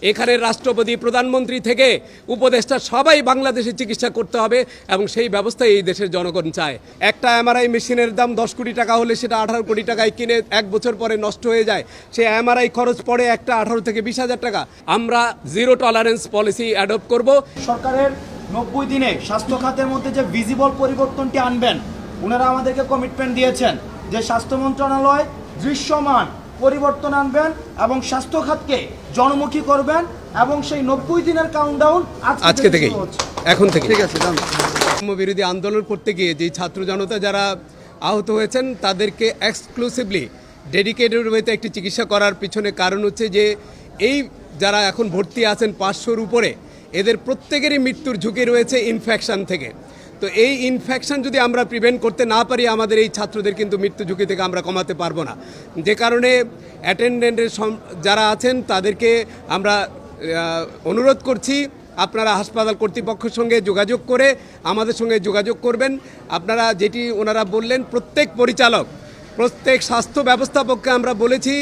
এখানে রাষ্ট্রপতি, প্রধানমন্ত্রী থেকে উপদেষ্টা সবাই বাংলাদেশে চিকিৎসা করতে হবে এবং সেই ব্যবস্থায় এই দেশের জনগণ চায়। একটা এমআরআই মেশিনের দাম 10 কোটি টাকা হলে সেটা 18 কোটি টাকায় কিনে 1 বছর পরে নষ্ট হয়ে যায়। সে এমআরআই খরচ পড়ে একটা 18 থেকে 20,000 টাকা। আমরা জিরো টলারেন্স পলিসি অ্যাডপ্ট করব। সরকারের 90 দিনে স্বাস্থ্য খাতের মধ্যে যে ভিজিবল পরিবর্তনটি আনবেন, ওনারা আমাদেরকে কমিটমেন্ট দিয়েছেন যে স্বাস্থ্য মন্ত্রণালয় দৃশ্যমান পরিবর্তন আনবেন এবং স্বাস্থ্য খাতকে জনমুখী করবেন এবং সেই 90 দিনের কাউন্টডাউন আজকে থেকেই, এখন থেকে। ঠিক আছে। বিরোধী আন্দোলন করতে গিয়ে যে ছাত্র জনতা যারা আহত হয়েছেন তাদেরকে এক্সক্লুসিভলি ডেডিকেটেড ওয়েতে একটি চিকিৎসা করার পিছনে কারণ হচ্ছে যে এই যারা এখন ভর্তি আছেন 500-র উপরে, এদের প্রত্যেকেরই মৃত্যুর ঝুঁকি রয়েছে ইনফেকশন থেকে। তো এই ইনফেকশন যদি আমরা প্রিভেন্ট করতে না পারি, আমাদের এই ছাত্রদের কিন্তু মৃত্যু ঝুঁকি থেকে আমরা কমাতে পারবো না। যে কারণে অ্যাটেন্ডেন্টের যারা আছেন তাদেরকে আমরা অনুরোধ করছি, আপনারা হাসপাতাল কর্তৃপক্ষের সঙ্গে যোগাযোগ করে আমাদের সঙ্গে যোগাযোগ করবেন। আপনারা যেটি ওনারা বললেন, প্রত্যেক পরিচালক, প্রত্যেক স্বাস্থ্য ব্যবস্থাপককে আমরা বলেছি,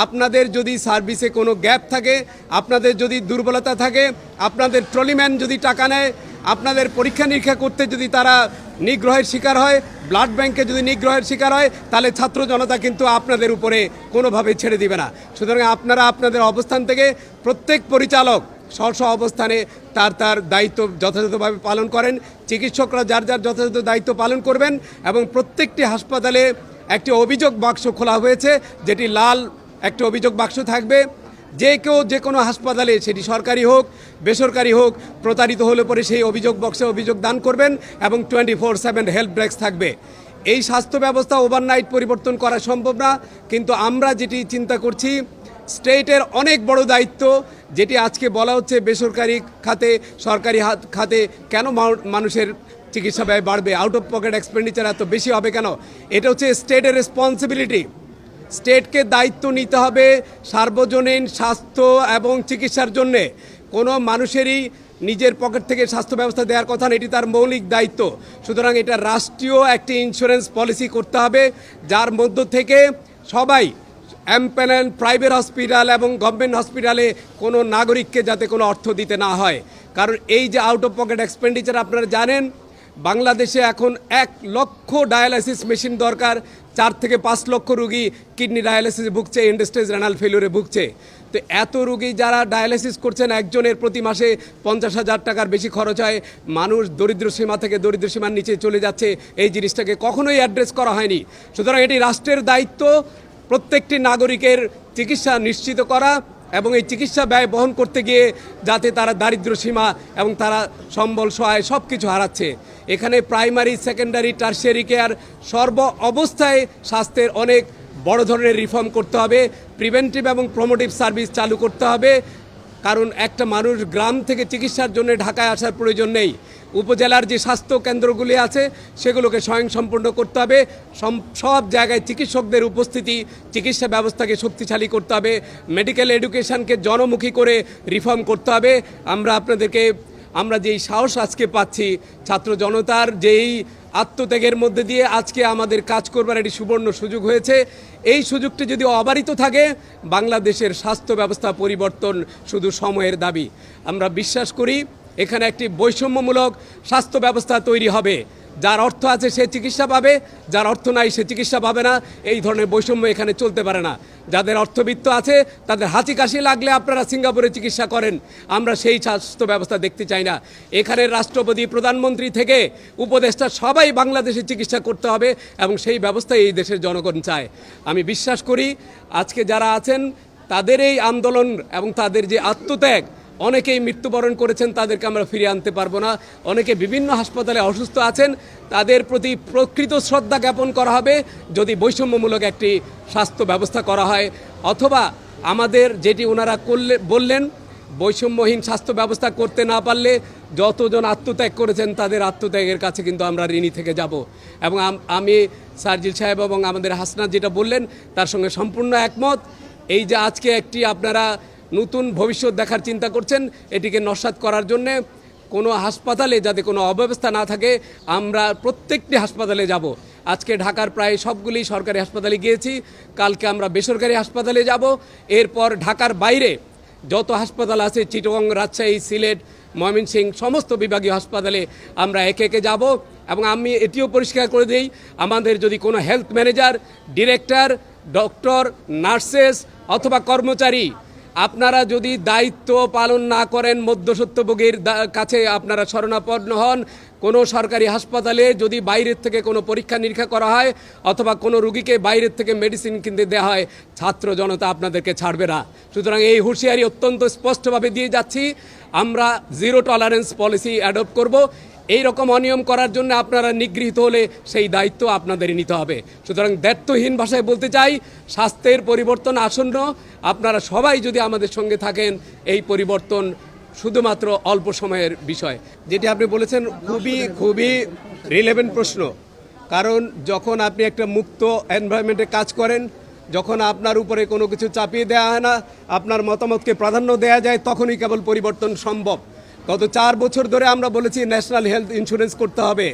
আপনাদের যদি সার্ভিসে কোনো গ্যাপ থাকে, আপনাদের যদি দুর্বলতা থাকে, আপনাদের ট্রলিম্যান যদি টাকা নেয়, আপনাদের পরীক্ষা নিরীক্ষা করতে যদি তারা নিগ্রহের শিকার হয়, ব্লাড ব্যাংকে যদি নিগ্রহের শিকার হয়, তাহলে ছাত্র জনতা কিন্তু আপনাদের উপরে কোনোভাবে ছেড়ে দিবে না। সুতরাং আপনারা আপনাদের অবস্থান থেকে প্রত্যেক পরিচালক স্ব অবস্থানে তার দায়িত্ব যথাযথভাবে পালন করেন। চিকিৎসকরা যার যার যথাযথ দায়িত্ব পালন করবেন এবং প্রত্যেকটি হাসপাতালে একটি অভিযোগ বাক্স খোলা হয়েছে, যেটি লাল একটি অভিযোগ বাক্স থাকবে। যে কেউ যে কোনো হাসপাতালে, সেটি সরকারি হোক বেসরকারি হোক, প্রতারিত হলে পরে সেই অভিযোগ বক্সে অভিযোগ দান করবেন এবং 24/7 হেল্প ডেস্ক থাকবে। এই স্বাস্থ্য ব্যবস্থা ওভারনাইট পরিবর্তন করা সম্ভব না, কিন্তু আমরা যেটি চিন্তা করছি, স্টেটের অনেক বড় দায়িত্ব, যেটি আজকে বলা হচ্ছে বেসরকারি খাতে সরকারি খাতে কেন মানুষের চিকিৎসা ব্যয় বাড়বে, আউট অফ পকেট এক্সপেন্ডিচার এত বেশি হবে কেন? এটা হচ্ছে স্টেটের রেসপন্সিবিলিটি। স্টেটকে দায়িত্ব নিতে হবে সার্বজনীন স্বাস্থ্য এবং চিকিৎসার জন্যে। কোনো মানুষেরই নিজের পকেট থেকে স্বাস্থ্য ব্যবস্থা দেওয়ার কথা না, এটি তার মৌলিক দায়িত্ব। সুতরাং এটা রাষ্ট্রীয় একটি ইন্স্যুরেন্স পলিসি করতে হবে, যার মধ্য থেকে সবাই এমপ্যানেল প্রাইভেট হসপিটাল এবং গভর্নমেন্ট হসপিটালে কোনো নাগরিককে যাতে কোনো অর্থ দিতে না হয়। কারণ এই যে আউট অফ পকেট এক্সপেন্ডিচার, আপনারা জানেন বাংলাদেশে এখন 1 লক্ষ ডায়ালাইসিস মেশিন দরকার। 4 থেকে 5 লক্ষ রুগী কিডনি ডায়ালাইসিসে ভুগছে, এন্ড স্টেজ রেনাল ফেলিওরে ভুগছে। তো এত রুগী যারা ডায়ালাইসিস করছেন, একজনের প্রতি মাসে 50,000 টাকার বেশি খরচ হয়। মানুষ দরিদ্র সীমা থেকে দরিদ্র সীমার নিচে চলে যাচ্ছে, এই জিনিসটাকে কখনোই অ্যাড্রেস করা হয়নি। সুতরাং এটি রাষ্ট্রের দায়িত্ব প্রত্যেকটি নাগরিকের চিকিৎসা নিশ্চিত করা এবং এই চিকিৎসা ব্যয় বহন করতে গিয়ে যাতে তারা দারিদ্র সীমা এবং তারা সম্বল সহায় সব কিছু হারাচ্ছে। এখানে প্রাইমারি, সেকেন্ডারি, টারশিয়ারি কেয়ার সর্ব অবস্থায় স্বাস্থ্যের অনেক বড় ধরনের রিফর্ম করতে হবে। প্রিভেন্টিভ এবং প্রমোটিভ সার্ভিস চালু করতে হবে, কারণ একটা মানুষ গ্রাম থেকে চিকিৎসার জন্য ঢাকায় আসার প্রয়োজন নেই। উপজেলার যে স্বাস্থ্য কেন্দ্রগুলি আছে সেগুলোকে স্বয়ংসম্পূর্ণ করতে হবে। সব জায়গায় চিকিৎসকদের উপস্থিতি, চিকিৎসা ব্যবস্থাকে শক্তিশালী করতে হবে। মেডিকেল এডুকেশনকে জনমুখী করে রিফর্ম করতে হবে। আমরা যেই সাহস আজকে পাচ্ছি, ছাত্র জনতার যেই আত্মত্যাগের মধ্যে দিয়ে আজকে আমাদের কাজ করবার একটি সুবর্ণ সুযোগ হয়েছে। এই সুযোগটি যদি অবারিত থাকে, বাংলাদেশের স্বাস্থ্য ব্যবস্থা পরিবর্তন শুধু সময়ের দাবি। আমরা বিশ্বাস করি এখানে একটি বৈষম্যমূলক স্বাস্থ্য ব্যবস্থা তৈরি হবে। যার অর্থ আছে সে চিকিৎসা পাবে, যার অর্থ নাই সে চিকিৎসা পাবে না। এই ধরনের বৈষম্য এখানে চলতে পারে না। যাদের অর্থবিত্ত আছে তাদের হাঁচি কাশি লাগলে আপনারা সিঙ্গাপুরে চিকিৎসা করেন, আমরা সেই স্বাস্থ্য ব্যবস্থা দেখতে চাই না। এখানে রাষ্ট্রপতি, প্রধানমন্ত্রী থেকে উপদেষ্টা সবাই বাংলাদেশে চিকিৎসা করতে হবে এবং সেই ব্যবস্থায় এই দেশের জনগণ চায়। আমি বিশ্বাস করি আজকে যারা আছেন তাদের এই আন্দোলন এবং তাদের যে আত্মত্যাগ, অনেকেই মৃত্যুবরণ করেছেন, তাদেরকে আমরা ফিরিয়ে আনতে পারবো না। অনেকে বিভিন্ন হাসপাতালে অসুস্থ আছেন, তাদের প্রতি প্রকৃত শ্রদ্ধা জ্ঞাপন করা হবে যদি বৈষম্যমূলক একটি স্বাস্থ্য ব্যবস্থা করা হয়, অথবা আমাদের যেটি ওনারা বললেন, বৈষম্যহীন স্বাস্থ্য ব্যবস্থা করতে না পারলে যতজন আত্মত্যাগ করেছেন তাদের আত্মত্যাগের কাছে কিন্তু আমরা ঋণী থেকে যাব। এবং আমি সার্জিল সাহেব এবং আমাদের হাসনাত যেটা বললেন তার সঙ্গে সম্পূর্ণ একমত। এই যে আজকে একটি আপনারা নতুন ভবিষ্যৎ দেখার চিন্তা করছেন, এটিকে নস্যাৎ করার জন্যে কোনো হাসপাতালে যাতে কোনো অব্যবস্থা না থাকে, আমরা প্রত্যেকটি হাসপাতালে যাব। আজকে ঢাকার প্রায় সবগুলি সরকারি হাসপাতালে গিয়েছি, কালকে আমরা বেসরকারি হাসপাতালে যাব। এরপর ঢাকার বাইরে যত হাসপাতাল আছে চিটাগং, রাজশাহী, সিলেট, ময়মনসিংহ সমস্ত বিভাগীয় হাসপাতালে আমরা একে একে যাব এবং আমি এটিও পরিষ্কার করে দিই, আমাদের যদি কোনো health manager, director, doctor, nurses অথবা কর্মচারী আপনারা যদি দায়িত্ব পালন না করেন, মধ্যস্বত্বভোগীর কাছে আপনারা শরণাপন্ন হন, কোনো সরকারি হাসপাতালে যদি বাইরের থেকে কোনো পরীক্ষা নিরীক্ষা করা হয় অথবা কোনো রুগীকে বাইরের থেকে মেডিসিন কিনতে দেওয়া হয়, ছাত্র জনতা আপনাদেরকে ছাড়বে না। সুতরাং এই হুঁশিয়ারি অত্যন্ত স্পষ্টভাবে দিয়ে যাচ্ছি, আমরা জিরো টলারেন্স পলিসি অ্যাডপ্ট করব। এই রকম অনিয়ম করার জন্য আপনারা নিগৃহীত হলে সেই দায়িত্ব আপনাদেরই নিতে হবে। সুতরাং দায়িত্বহীন ভাষায় বলতে চাই, স্বাস্থ্যের পরিবর্তন আসন্ন, আপনারা সবাই যদি আমাদের সঙ্গে থাকেন, এই পরিবর্তন শুধুমাত্র অল্প সময়ের বিষয়। যেটি আপনি বলেছেন খুবই রিলেভেন্ট প্রশ্ন, কারণ যখন আপনি একটা মুক্ত এনভায়রনমেন্টে কাজ করেন, যখন আপনার উপরে কোনো কিছু চাপিয়ে দেওয়া হয় না, আপনার মতামতকে প্রাধান্য দেওয়া যায়, তখনই কেবল পরিবর্তন সম্ভব। গত 4 বছর ধরে আমরা বলেছি ন্যাশনাল হেলথ ইন্স্যুরেন্স করতে হবে,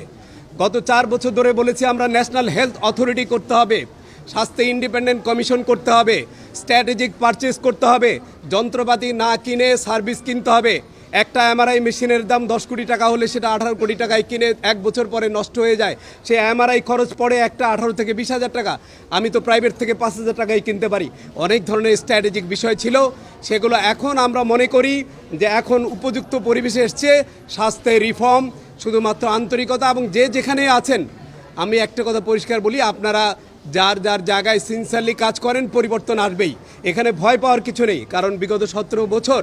গত 4 বছর ধরে বলেছি আমরা ন্যাশনাল হেলথ অথরিটি করতে হবে, স্বাস্থ্য ইন্ডিপেন্ডেন্ট কমিশন করতে হবে, স্ট্র্যাটেজিক পারচেজ করতে হবে, যন্ত্রপাতি না কিনে সার্ভিস কিনতে হবে। একটা এমআরআই মেশিনের দাম 10 কোটি টাকা হলে সেটা 18 কোটি টাকায় কিনে 1 বছর পরে নষ্ট হয়ে যায়। সে এমআরআই খরচ পড়ে একটা 18 থেকে 20,000 টাকা, আমি তো প্রাইভেট থেকে 5,000 টাকায় কিনতে পারি। অনেক ধরনের স্ট্র্যাটেজিক বিষয় ছিল, সেগুলো এখন আমরা মনে করি যে এখন উপযুক্ত পরিবেশে এসছে। স্বাস্থ্যের রিফর্ম শুধুমাত্র আন্তরিকতা, এবং যে যেখানে আছেন আমি একটা কথা পরিষ্কার বলি, আপনারা যার যার জায়গায় সিনসিয়ারলি কাজ করেন, পরিবর্তন আসবেই। এখানে ভয় পাওয়ার কিছু নেই, কারণ বিগত 17 বছর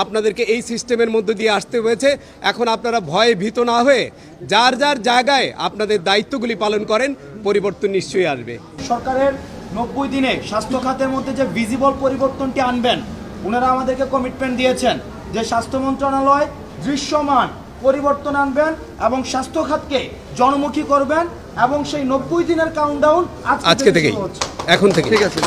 আপনাদেরকে এই সিস্টেমের মধ্য দিয়ে আসতে হয়েছে। এখন আপনারা ভয়ে ভীত না হয়ে যার যার জায়গায় আপনাদের দায়িত্বগুলি পালন করেন, পরিবর্তন নিশ্চয়ই আসবে। সরকারের 90 দিনে স্বাস্থ্য খাতের মধ্যে যে ভিজিবল পরিবর্তনটি আনবেন, ওনারা আমাদেরকে কমিটমেন্ট দিয়েছেন যে স্বাস্থ্য মন্ত্রণালয় দৃশ্যমান পরিবর্তন আনবেন এবং স্বাস্থ্য খাতকে জনমুখী করবেন, এবং সেই 90 দিনের কাউন্টডাউন আজকে থেকেই, এখন থেকে। ঠিক আছে।